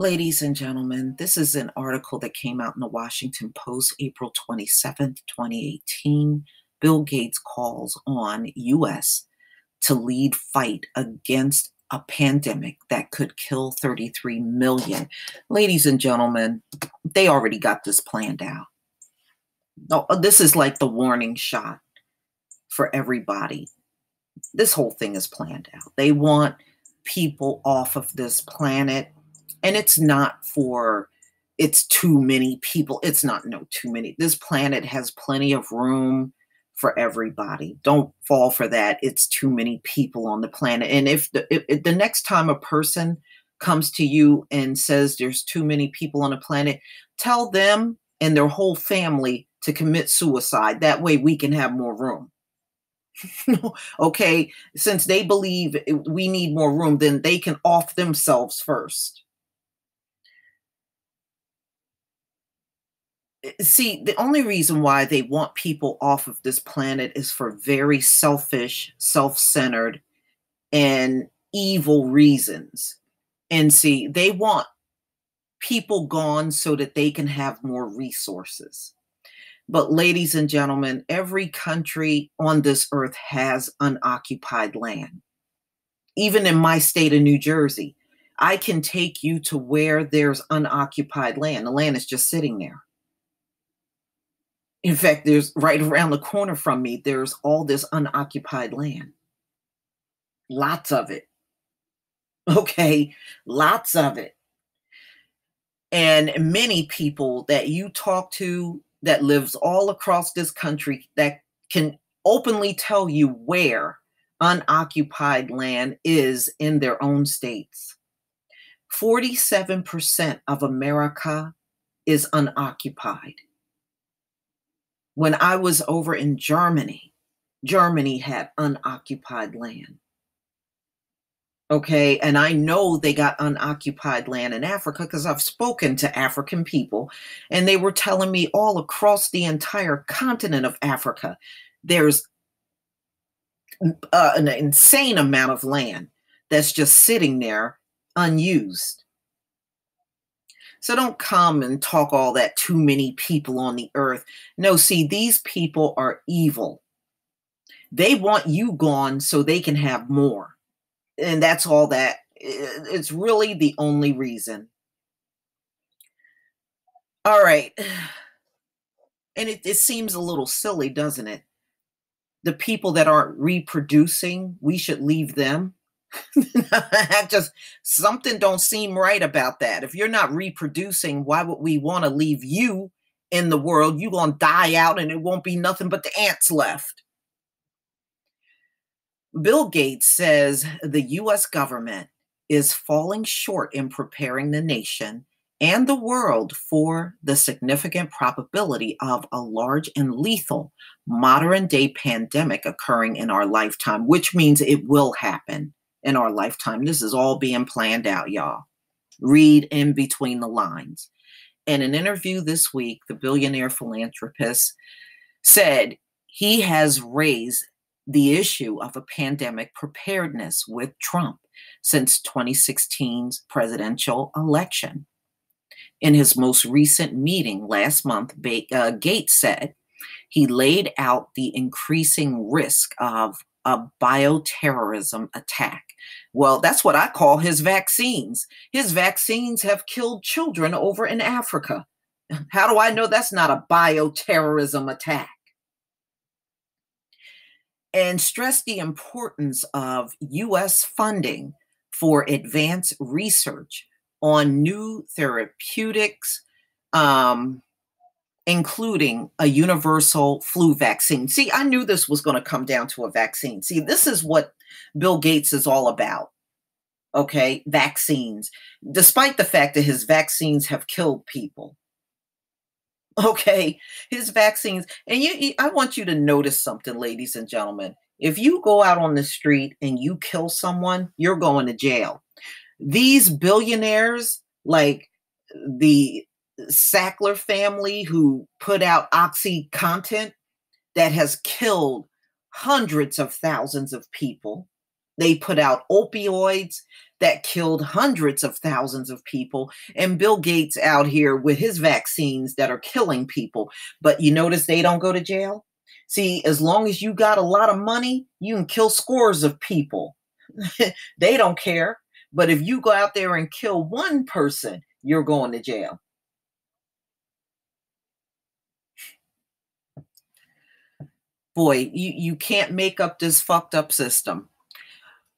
Ladies and gentlemen, this is an article that came out in the Washington Post April 27th, 2018. Bill Gates calls on U.S. to lead fight against a pandemic that could kill 33 million. Ladies and gentlemen, they already got this planned out. No, this is like the warning shot for everybody. This whole thing is planned out. They want people off of this planet. And it's not for, it's too many people. It's not too many. This planet has plenty of room for everybody. Don't fall for that. It's too many people on the planet. And if the next time a person comes to you and says there's too many people on the planet, tell them and their whole family to commit suicide. That way we can have more room. Okay, since they believe we need more room, then they can off themselves first. See, the only reason why they want people off of this planet is for very selfish, self-centered, and evil reasons. And see, they want people gone so that they can have more resources. But ladies and gentlemen, every country on this earth has unoccupied land. Even in my state of New Jersey, I can take you to where there's unoccupied land. The land is just sitting there. In fact, there's right around the corner from me, there's all this unoccupied land. Lots of it. Okay, lots of it. And many people that you talk to that lives all across this country that can openly tell you where unoccupied land is in their own states. 47% of America is unoccupied. When I was over in Germany, Germany had unoccupied land. Okay, and I know they got unoccupied land in Africa because I've spoken to African people, and they were telling me all across the entire continent of Africa, there's an insane amount of land that's just sitting there unused. So don't come and talk all that too many people on the earth. No, see, these people are evil. They want you gone so they can have more. And that's all that. It's really the only reason. All right. And it seems a little silly, doesn't it? The people that aren't reproducing, we should leave them. Just something don't seem right about that. If you're not reproducing, why would we want to leave you in the world? You're going to die out and it won't be nothing but the ants left. Bill Gates says the U.S. government is falling short in preparing the nation and the world for the significant probability of a large and lethal modern-day pandemic occurring in our lifetime, which means it will happen in our lifetime. This is all being planned out, y'all. Read in between the lines. In an interview this week, the billionaire philanthropist said he has raised the issue of a pandemic preparedness with Trump since 2016's presidential election. In his most recent meeting last month, Gates said he laid out the increasing risk of a bioterrorism attack. Well, that's what I call his vaccines. His vaccines have killed children over in Africa. How do I know that's not a bioterrorism attack? And stressed the importance of U.S. funding for advanced research on new therapeutics, including a universal flu vaccine. See, I knew this was going to come down to a vaccine. See, this is what Bill Gates is all about. Okay, vaccines, despite the fact that his vaccines have killed people. Okay, his vaccines. And I want you to notice something, ladies and gentlemen. If you go out on the street and you kill someone, you're going to jail. These billionaires, like the Sackler family who put out OxyContin that has killed hundreds of thousands of people. They put out opioids that killed hundreds of thousands of people, and Bill Gates out here with his vaccines that are killing people. But you notice they don't go to jail? See, as long as you got a lot of money, you can kill scores of people. They don't care. But if you go out there and kill one person, you're going to jail. Boy, you can't make up this fucked up system,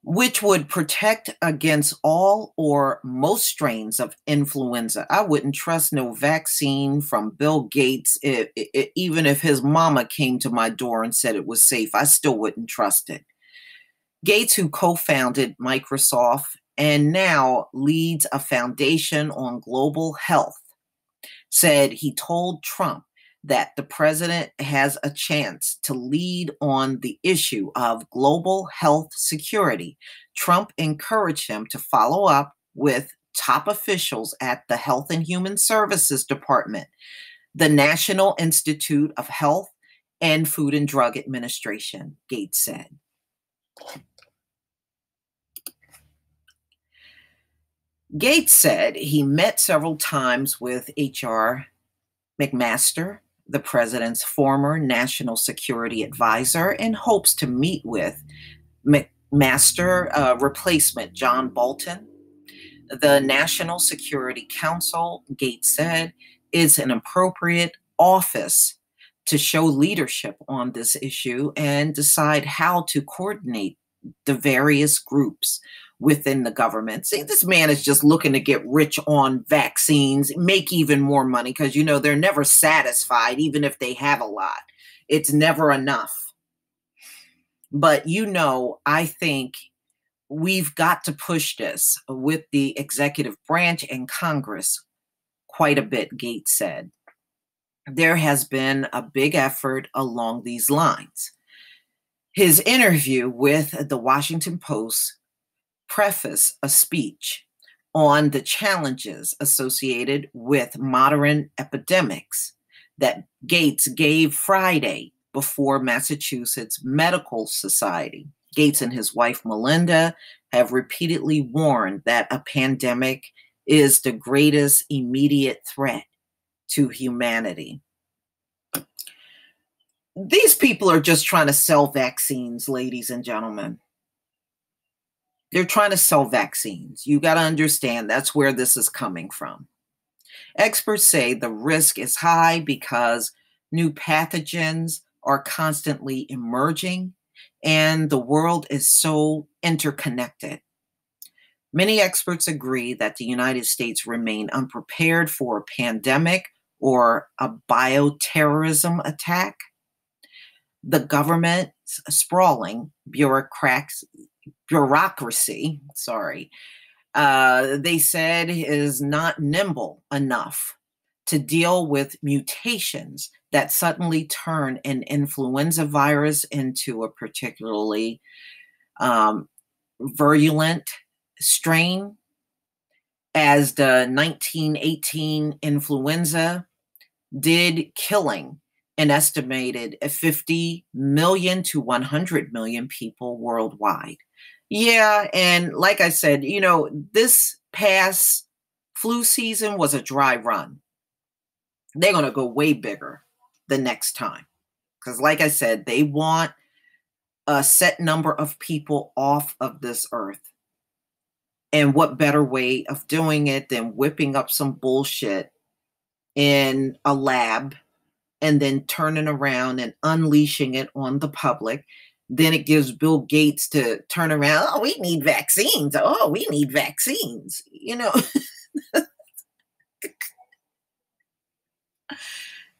which would protect against all or most strains of influenza. I wouldn't trust no vaccine from Bill Gates. Even if his mama came to my door and said it was safe, I still wouldn't trust it. Gates, who co-founded Microsoft and now leads a foundation on global health, said he told Trump that the president has a chance to lead on the issue of global health security. Trump encouraged him to follow up with top officials at the Health and Human Services Department, the National Institute of Health, and Food and Drug Administration, Gates said. Gates said he met several times with H.R. McMaster, the president's former national security advisor, and hopes to meet with McMaster replacement John Bolton. The National Security Council, Gates said, is an appropriate office to show leadership on this issue and decide how to coordinate the various groups within the government. See, this man is just looking to get rich on vaccines, make even more money, because, you know, they're never satisfied, even if they have a lot. It's never enough. But, you know, I think we've got to push this with the executive branch and Congress quite a bit, Gates said. There has been a big effort along these lines. His interview with the Washington Post preface a speech on the challenges associated with modern epidemics that Gates gave Friday before Massachusetts Medical Society. Gates and his wife Melinda have repeatedly warned that a pandemic is the greatest immediate threat to humanity. These people are just trying to sell vaccines, ladies and gentlemen. They're trying to sell vaccines. You got to understand that's where this is coming from. Experts say the risk is high because new pathogens are constantly emerging and the world is so interconnected. Many experts agree that the United States remain unprepared for a pandemic or a bioterrorism attack. The government's sprawling bureaucracy, they said is not nimble enough to deal with mutations that suddenly turn an influenza virus into a particularly virulent strain, as the 1918 influenza did, killing an estimated 50 million to 100 million people worldwide. Yeah, and like I said, you know, this past flu season was a dry run. They're going to go way bigger the next time. Because like I said, they want a set number of people off of this earth. And what better way of doing it than whipping up some bullshit in a lab and then turning around and unleashing it on the public. Then it gives Bill Gates to turn around. Oh, we need vaccines. Oh, we need vaccines. You know,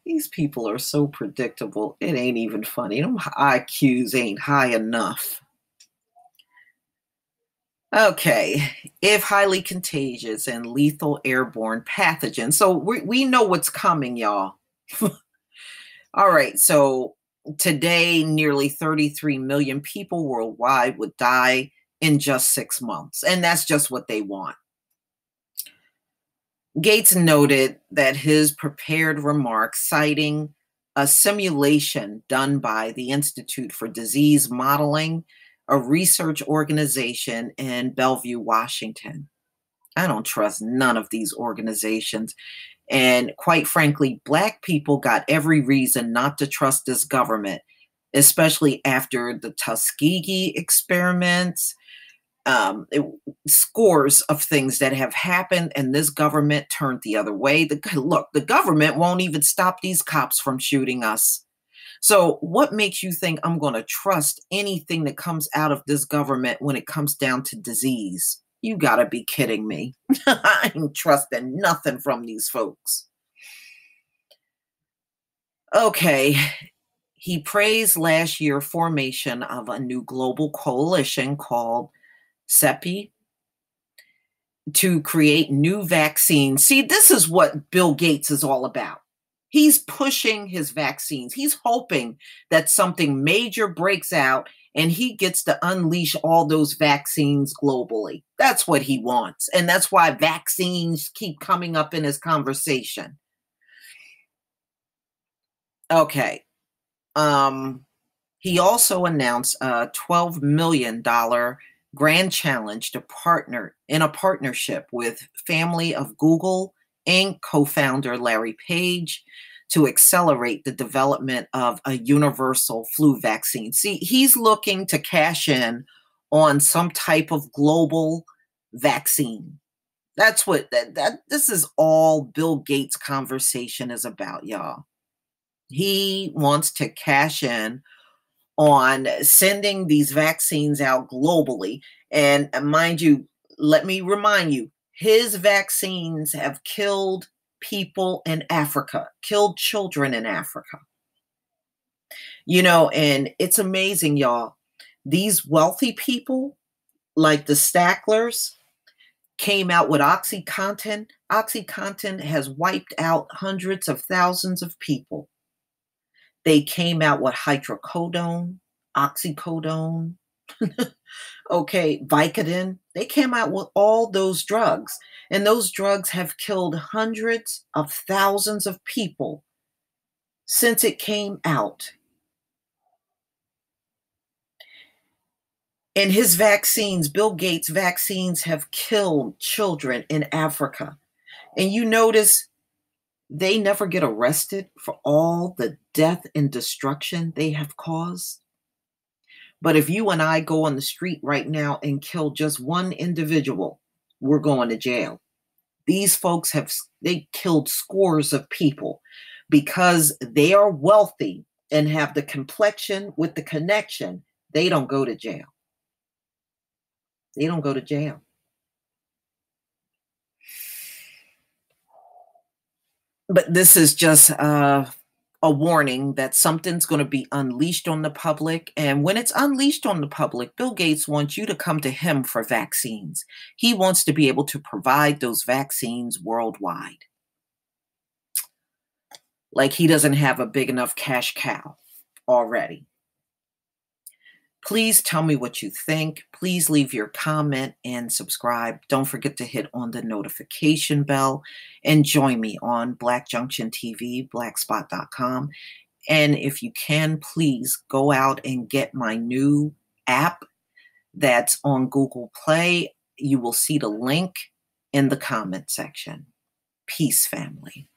these people are so predictable. It ain't even funny. Them IQs ain't high enough. Okay, if highly contagious and lethal airborne pathogens. So we know what's coming, y'all. All right, so today, nearly 33 million people worldwide would die in just 6 months, and that's just what they want. Gates noted that his prepared remarks, citing a simulation done by the Institute for Disease Modeling, a research organization in Bellevue, Washington. I don't trust none of these organizations. And quite frankly, Black people got every reason not to trust this government, especially after the Tuskegee experiments, it, scores of things that have happened, and this government turned the other way. Look, the government won't even stop these cops from shooting us. So, what makes you think I'm going to trust anything that comes out of this government when it comes down to disease? You got to be kidding me. I ain't trusting nothing from these folks. Okay, he praised last year formation of a new global coalition called CEPI to create new vaccines. See, this is what Bill Gates is all about. He's pushing his vaccines. He's hoping that something major breaks out and he gets to unleash all those vaccines globally. That's what he wants. And that's why vaccines keep coming up in his conversation. Okay. He also announced a $12 million grand challenge to partner in a partnership with family of Google Inc. co-founder Larry Page to accelerate the development of a universal flu vaccine. See, he's looking to cash in on some type of global vaccine. That's what that this is all Bill Gates' conversation is about, y'all. He wants to cash in on sending these vaccines out globally. And mind you, let me remind you, his vaccines have killed people in Africa, killed children in Africa. And it's amazing, y'all. These wealthy people, like the Stacklers, came out with OxyContin. OxyContin has wiped out hundreds of thousands of people. They came out with hydrocodone, oxycodone, okay, Vicodin. They came out with all those drugs, and those drugs have killed hundreds of thousands of people since it came out. And his vaccines, Bill Gates' vaccines, have killed children in Africa. And you notice they never get arrested for all the death and destruction they have caused. But if you and I go on the street right now and kill just one individual, we're going to jail. These folks they killed scores of people because they are wealthy and have the complexion with the connection. They don't go to jail. They don't go to jail. But this is just a warning that something's going to be unleashed on the public. And when it's unleashed on the public, Bill Gates wants you to come to him for vaccines. He wants to be able to provide those vaccines worldwide. Like he doesn't have a big enough cash cow already. Please tell me what you think. Please leave your comment and subscribe. Don't forget to hit on the notification bell and join me on Black Junction TV, blackspot.com. And if you can, please go out and get my new app that's on Google Play. You will see the link in the comment section. Peace, family.